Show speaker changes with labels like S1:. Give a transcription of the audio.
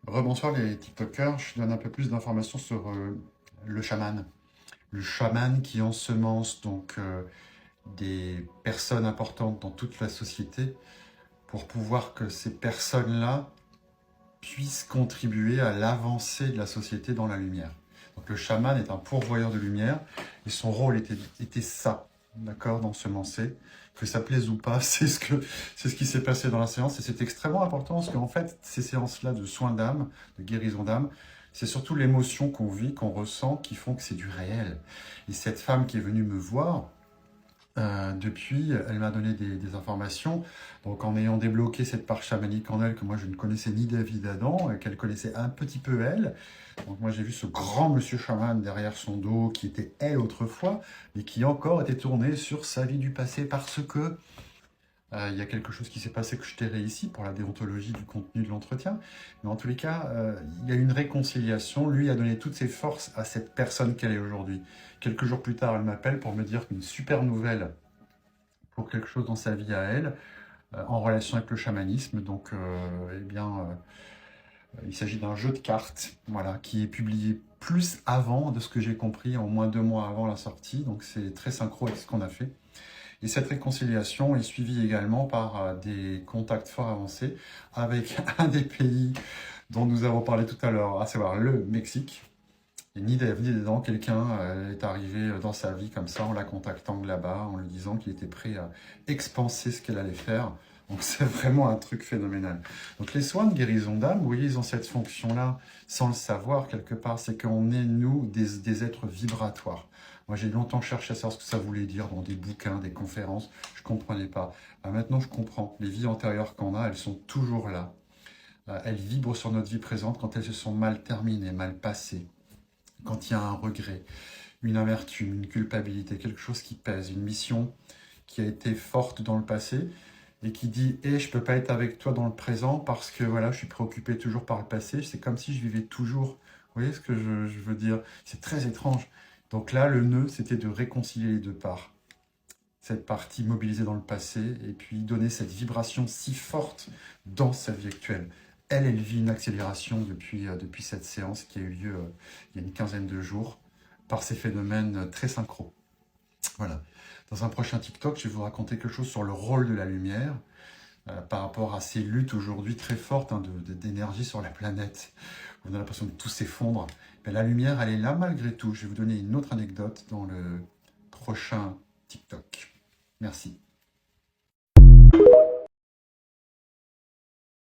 S1: Rebonsoir les TikTokers, je donne un peu plus d'informations sur le chaman. Le chaman qui ensemence des personnes importantes dans toute la société pour pouvoir que ces personnes-là puissent contribuer à l'avancée de la société dans la lumière. Donc le chaman est un pourvoyeur de lumière et son rôle était ça, d'accord, d'ensemencer. Que ça plaise ou pas, c'est ce qui s'est passé dans la séance et c'est extrêmement important parce qu'en fait, ces séances-là de soins d'âme, de guérison d'âme, c'est surtout l'émotion qu'on vit, qu'on ressent, qui font que c'est du réel. Et cette femme qui est venue me voir, depuis, elle m'a donné des informations. Donc, en ayant débloqué cette part chamanique en elle que moi je ne connaissais ni David Adam, qu'elle connaissait un petit peu elle. Donc, moi j'ai vu ce grand monsieur chaman derrière son dos qui était elle autrefois, mais qui encore était tourné sur sa vie du passé parce que il y a quelque chose qui s'est passé que je tairai ici pour la déontologie du contenu de l'entretien. Mais en tous les cas, il y a une réconciliation. Lui a donné toutes ses forces à cette personne qu'elle est aujourd'hui. Quelques jours plus tard, elle m'appelle pour me dire une super nouvelle pour quelque chose dans sa vie à elle, en relation avec le chamanisme. Donc, il s'agit d'un jeu de cartes, voilà, qui est publié plus avant de ce que j'ai compris, en moins 2 mois avant la sortie. Donc, c'est très synchro avec ce qu'on a fait. Et cette réconciliation est suivie également par des contacts fort avancés avec un des pays dont nous avons parlé tout à l'heure, à savoir le Mexique. Et ni Dave ni dedans, quelqu'un est arrivé dans sa vie comme ça, en la contactant de là-bas, en lui disant qu'il était prêt à expanser ce qu'elle allait faire. Donc c'est vraiment un truc phénoménal. Donc les soins de guérison d'âme, vous voyez, ils ont cette fonction-là, sans le savoir quelque part, c'est qu'on est, nous, des êtres vibratoires. Moi, j'ai longtemps cherché à savoir ce que ça voulait dire dans des bouquins, des conférences. Je ne comprenais pas. Maintenant, je comprends. Les vies antérieures qu'on a, elles sont toujours là. Elles vibrent sur notre vie présente quand elles se sont mal terminées, mal passées. Quand il y a un regret, une amertume, une culpabilité, quelque chose qui pèse, une mission qui a été forte dans le passé et qui dit « je ne peux pas être avec toi dans le présent parce que voilà, je suis préoccupé toujours par le passé. » C'est comme si je vivais toujours. Vous voyez ce que je veux dire? C'est très étrange. Donc là, le nœud, c'était de réconcilier les deux parts. Cette partie mobilisée dans le passé et puis donner cette vibration si forte dans sa vie actuelle. Elle vit une accélération depuis cette séance qui a eu lieu il y a une quinzaine de jours par ces phénomènes très synchro. Voilà. Dans un prochain TikTok, je vais vous raconter quelque chose sur le rôle de la lumière par rapport à ces luttes aujourd'hui très fortes d'énergie sur la planète. On a l'impression que tout s'effondre. Mais la lumière, elle est là malgré tout. Je vais vous donner une autre anecdote dans le prochain TikTok. Merci.